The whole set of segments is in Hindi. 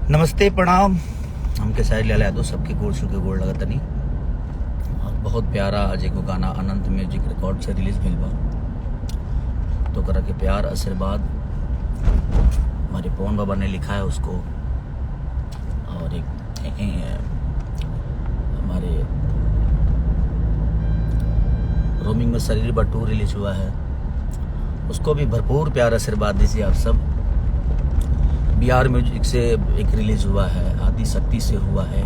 नमस्ते प्रणाम। हमके साइड ले यादव सबके गोड़ छू के गोड़ लगत नहीं। और बहुत प्यारा आज एगो गाना अनंत म्यूजिक रिकॉर्ड से रिलीज भइल बा। तो करा के प्यार आशीर्वाद हमारे पवन बाबा ने लिखा है उसको। और एक हमारे रोमिंग में शरीर बटू रिलीज हुआ है, उसको भी भरपूर प्यार आशीर्वाद दीजिए आप सब। बिहार म्यूजिक से एक रिलीज हुआ है, आदि शक्ति से हुआ है,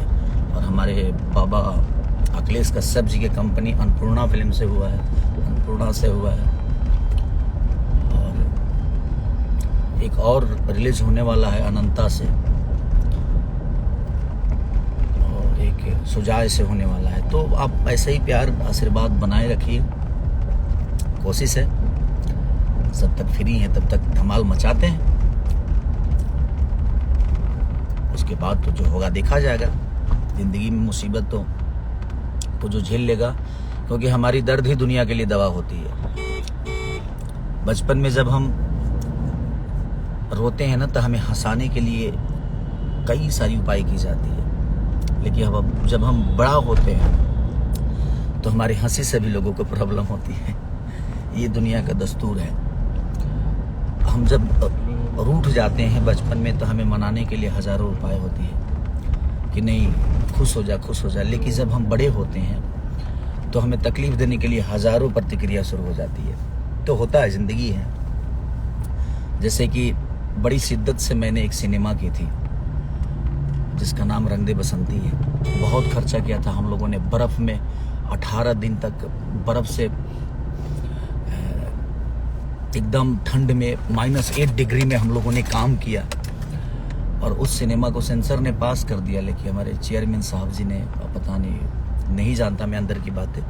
और हमारे बाबा अखिलेश कश्यप जी के कंपनी अन्नपूर्णा फिल्म से हुआ है, अन्नपूर्णा से हुआ है। और एक और रिलीज होने वाला है अनंता से, और एक सुजाय से होने वाला है। तो आप ऐसे ही प्यार आशीर्वाद बनाए रखिए। कोशिश है जब तक फ्री हैं तब तक धमाल मचाते हैं, उसके बाद तो जो होगा देखा जाएगा। जिंदगी में मुसीबत तो जो झेल लेगा, क्योंकि हमारी दर्द ही दुनिया के लिए दवा होती है। बचपन में जब हम रोते हैं ना, तो हमें हंसाने के लिए कई सारी उपाय की जाती है, लेकिन अब जब हम बड़ा होते हैं तो हमारी हंसी से भी लोगों को प्रॉब्लम होती है। ये दुनिया का दस्तूर है। हम जब रूठ जाते हैं बचपन में, तो हमें मनाने के लिए हजारों उपाय होती है कि नहीं खुश हो जा। लेकिन जब हम बड़े होते हैं तो हमें तकलीफ देने के लिए हजारों प्रतिक्रिया शुरू हो जाती है। तो होता है, जिंदगी है। जैसे कि बड़ी शिद्दत से मैंने एक सिनेमा की थी जिसका नाम रंग दे बसंती है। बहुत खर्चा किया था हम लोगों ने। बर्फ में 18 दिन तक, बर्फ से एकदम ठंड में -8 डिग्री में हम लोगों ने काम किया, और उस सिनेमा को सेंसर ने पास कर दिया। लेकिन हमारे चेयरमैन साहब जी ने, पता नहीं जानता मैं अंदर की बातें,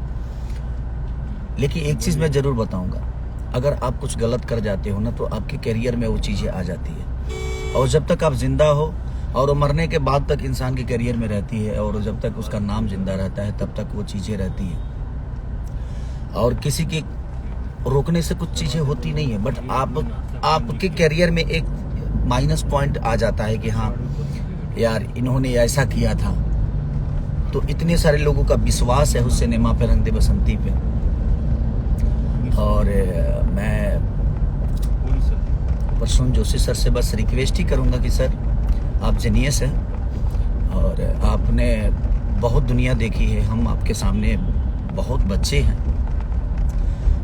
लेकिन एक चीज़ मैं ज़रूर बताऊंगा, अगर आप कुछ गलत कर जाते हो ना, तो आपके करियर में वो चीज़ें आ जाती है। और जब तक आप जिंदा हो, और वो मरने के बाद तक इंसान के करियर में रहती है, और जब तक उसका नाम जिंदा रहता है तब तक वो चीज़ें रहती हैं। और किसी की रोकने से कुछ चीजें होती नहीं है, बट आपके करियर में एक माइनस पॉइंट आ जाता है कि हाँ यार इन्होंने ऐसा किया था। तो इतने सारे लोगों का विश्वास है उस सिनेमा पे, रंग दे बसंती पे। और मैं प्रसून जोशी सर से बस रिक्वेस्ट ही करूंगा कि सर आप जीनियस हैं, और आपने बहुत दुनिया देखी है। हम आपके सामने बहुत बच्चे हैं,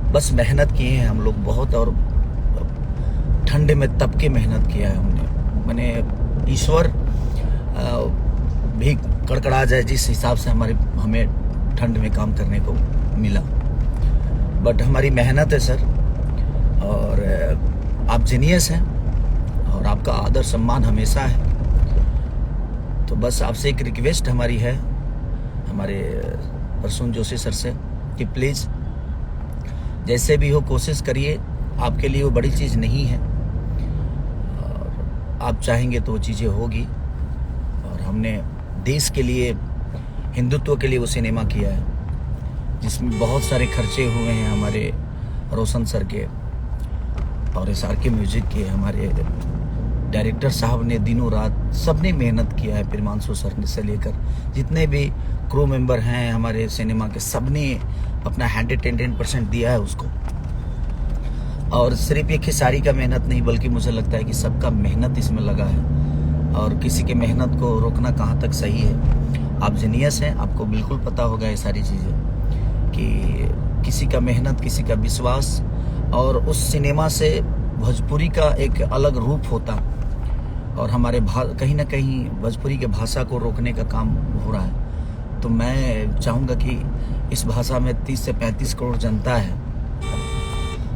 बस मेहनत किए हैं हम लोग बहुत, और ठंड में तप के मेहनत किया है हमने। मैंने ईश्वर भी कड़कड़ा जाए जिस हिसाब से हमें ठंड में काम करने को मिला, बट हमारी मेहनत है सर। और आप जीनियस हैं, और आपका आदर सम्मान हमेशा है। तो बस आपसे एक रिक्वेस्ट हमारी है, हमारे प्रसून जोशी सर से, कि प्लीज़ जैसे भी हो कोशिश करिए। आपके लिए वो बड़ी चीज़ नहीं है, और आप चाहेंगे तो वो चीज़ें होगी। और हमने देश के लिए, हिंदुत्व के लिए वो सिनेमा किया है, जिसमें बहुत सारे खर्चे हुए हैं हमारे रोशन सर के और SR के म्यूजिक के। हमारे डायरेक्टर साहब ने दिनों रात सबने मेहनत किया है, प्रेमांशु सर से लेकर जितने भी क्रू मेंबर हैं हमारे सिनेमा के, सबने अपना 110% दिया है उसको। और सिर्फ एक खेसारी का मेहनत नहीं, बल्कि मुझे लगता है कि सबका मेहनत इसमें लगा है, और किसी के मेहनत को रोकना कहाँ तक सही है। आप जीनियस हैं, आपको बिल्कुल पता होगा ये सारी चीज़ें, कि किसी का मेहनत, किसी का विश्वास, और उस सिनेमा से भोजपुरी का एक अलग रूप होता, और हमारे कहीं ना कहीं भोजपुरी के भाषा को रोकने का काम हो रहा है। तो मैं चाहूँगा कि इस भाषा में 30 से 35 करोड़ जनता है,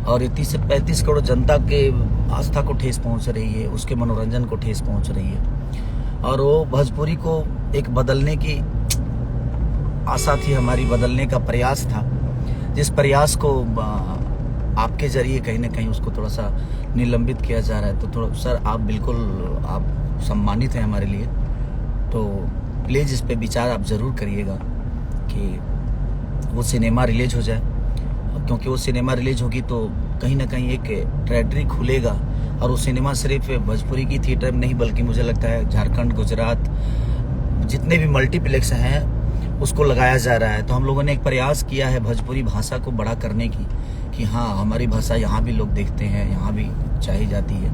और ये 30 से 35 करोड़ जनता के आस्था को ठेस पहुँच रही है, उसके मनोरंजन को ठेस पहुँच रही है। और वो भोजपुरी को एक बदलने की आशा थी हमारी, बदलने का प्रयास था, जिस प्रयास को आपके जरिए कहीं ना कहीं उसको थोड़ा सा निलंबित किया जा रहा है। तो थोड़ा सर आप बिल्कुल आप सम्मानित हैं हमारे लिए। तो प्लीज़ इस पे विचार आप ज़रूर करिएगा कि वो सिनेमा रिलीज हो जाए, क्योंकि वो सिनेमा रिलीज होगी तो कहीं ना कहीं एक ट्रेडरी खुलेगा और वो सिनेमा सिर्फ भोजपुरी की थिएटर में नहीं बल्कि मुझे लगता है झारखंड, गुजरात, जितने भी मल्टीप्लेक्स हैं उसको लगाया जा रहा है। तो हम लोगों ने एक प्रयास किया है भोजपुरी भाषा को बड़ा करने की, कि हाँ हमारी भाषा यहाँ भी लोग देखते हैं, यहाँ भी चाही जाती है,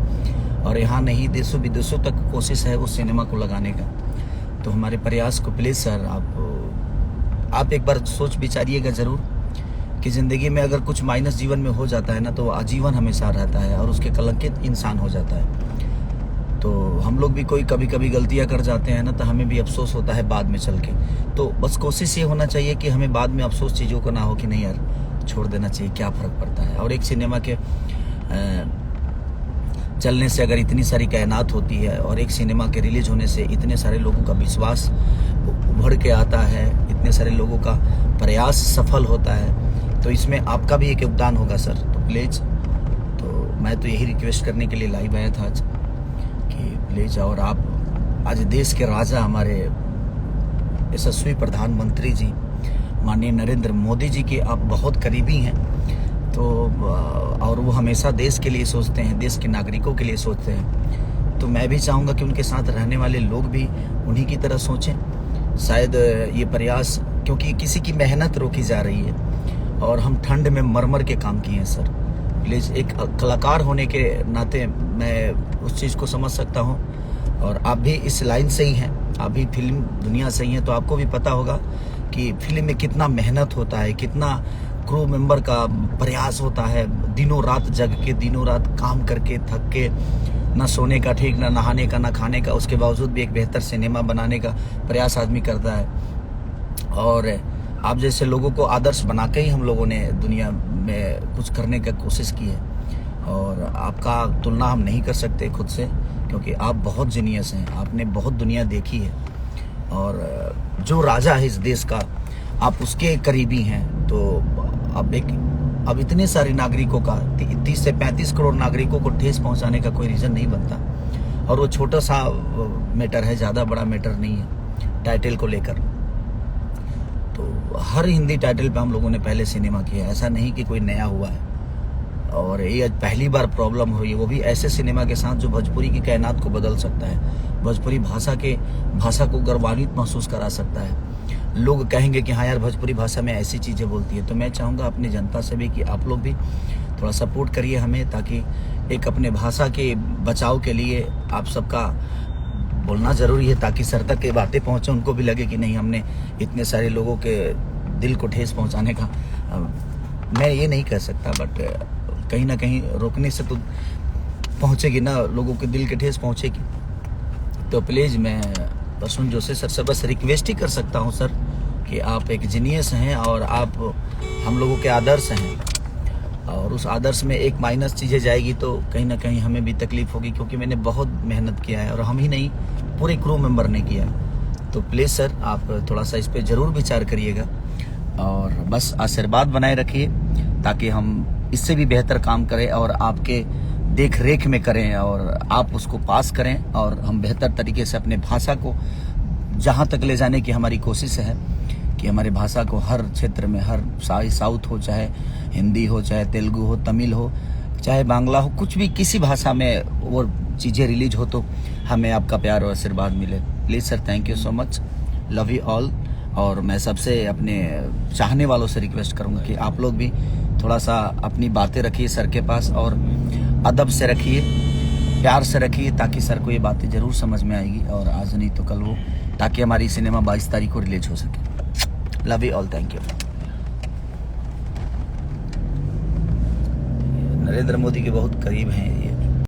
और यहाँ नहीं देशों विदेशों तक कोशिश है उस सिनेमा को लगाने का। तो हमारे प्रयास को प्लीज़ सर आप एक बार सोच विचारिएगा ज़रूर कि ज़िंदगी में अगर कुछ माइनस जीवन में हो जाता है ना तो आजीवन हमेशा रहता है और उसके कलंकित इंसान हो जाता है। तो हम लोग भी कोई कभी कभी गलतियां कर जाते हैं ना तो हमें भी अफसोस होता है बाद में चल के। तो बस कोशिश ये होना चाहिए कि हमें बाद में अफसोस चीज़ों को ना हो कि नहीं यार छोड़ देना चाहिए, क्या फ़र्क पड़ता है। और एक सिनेमा के चलने से अगर इतनी सारी कायनात होती है और एक सिनेमा के रिलीज होने से इतने सारे लोगों का विश्वास उभर के आता है, इतने सारे लोगों का प्रयास सफल होता है, तो इसमें आपका भी एक योगदान होगा सर। तो प्लीज़, तो मैं तो यही रिक्वेस्ट करने के लिए लाइव आया था आज कि प्लीज़, और आप आज देश के राजा हमारे यशस्वी प्रधानमंत्री जी माननीय नरेंद्र मोदी जी के आप बहुत करीबी हैं। तो और वो हमेशा देश के लिए सोचते हैं, देश के नागरिकों के लिए सोचते हैं। तो मैं भी चाहूँगा कि उनके साथ रहने वाले लोग भी उन्हीं की तरह सोचें। शायद ये प्रयास, क्योंकि किसी की मेहनत रोकी जा रही है और हम ठंड में मर के काम किए हैं सर। प्लीज़, एक कलाकार होने के नाते मैं उस चीज़ को समझ सकता हूँ, और आप भी इस लाइन से ही हैं, आप भी फिल्म दुनिया से ही हैं, तो आपको भी पता होगा कि फिल्म में कितना मेहनत होता है, कितना क्रू मेंबर का प्रयास होता है, दिनों रात जग के, दिनों रात काम करके थक के, ना सोने का ठीक, ना नहाने का, ना खाने का, उसके बावजूद भी एक बेहतर सिनेमा बनाने का प्रयास आदमी करता है। और आप जैसे लोगों को आदर्श बना के ही हम लोगों ने दुनिया में कुछ करने का कोशिश की है, और आपका तुलना हम नहीं कर सकते खुद से, क्योंकि आप बहुत जीनियस हैं, आपने बहुत दुनिया देखी है, और जो राजा है इस देश का आप उसके करीबी हैं। तो अब इतने सारे नागरिकों का 30 से 35 करोड़ नागरिकों को ठेस पहुंचाने का कोई रीज़न नहीं बनता, और वो छोटा सा मैटर है, ज़्यादा बड़ा मैटर नहीं है टाइटल को लेकर। तो हर हिंदी टाइटल पे हम लोगों ने पहले सिनेमा किया है, ऐसा नहीं कि कोई नया हुआ है, और ये आज पहली बार प्रॉब्लम हुई है, वो भी ऐसे सिनेमा के साथ जो भोजपुरी की कायनात को बदल सकता है, भोजपुरी भाषा को गौरवान्वित महसूस करा सकता है। लोग कहेंगे कि हाँ यार भोजपुरी भाषा में ऐसी चीज़ें बोलती है। तो मैं चाहूँगा अपनी जनता से भी कि आप लोग भी थोड़ा सपोर्ट करिए हमें, ताकि एक अपने भाषा के बचाव के लिए आप सबका बोलना ज़रूरी है, ताकि सर तक ये बातें पहुँचे, उनको भी लगे कि नहीं हमने इतने सारे लोगों के दिल को ठेस पहुँचाने का, मैं ये नहीं कह सकता, बट कहीं ना कहीं रोकने से तो पहुँचेगी ना, लोगों के दिल के ठेस पहुँचेगी। तो प्लीज़, मैं प्रसून जोशी सर से बस रिक्वेस्ट ही कर सकता हूँ सर कि आप एक जीनियस हैं और आप हम लोगों के आदर्श हैं, और उस आदर्श में एक माइनस चीज़ें जाएगी तो कहीं ना कहीं हमें भी तकलीफ होगी, क्योंकि मैंने बहुत मेहनत किया है, और हम ही नहीं पूरे क्रू मेंबर ने किया है। तो प्लीज़ सर, आप थोड़ा सा इस पर ज़रूर विचार करिएगा, और बस आशीर्वाद बनाए रखिए ताकि हम इससे भी बेहतर काम करें और आपके देख रेख में करें, और आप उसको पास करें, और हम बेहतर तरीके से अपने भाषा को जहाँ तक ले जाने की हमारी कोशिश है कि हमारे भाषा को हर क्षेत्र में, हर साउथ हो, चाहे हिंदी हो, चाहे तेलुगु हो, तमिल हो, चाहे बांग्ला हो, कुछ भी किसी भाषा में वो चीज़ें रिलीज हो तो हमें आपका प्यार और आशीर्वाद मिले। Please sir, thank you so much, love you all. और मैं सबसे अपने चाहने वालों से रिक्वेस्ट करूँगा कि आप लोग भी थोड़ा सा अपनी बातें रखिए सर के पास, और अदब से रखिए, प्यार से रखिए, ताकि सर को ये बातें ज़रूर समझ में आएगी, और आज नहीं तो कल वो, ताकि हमारी सिनेमा 22 तारीख को रिलीज हो सके। Love you all, thank you. Narendra Modi के बहुत करीब हैं ये।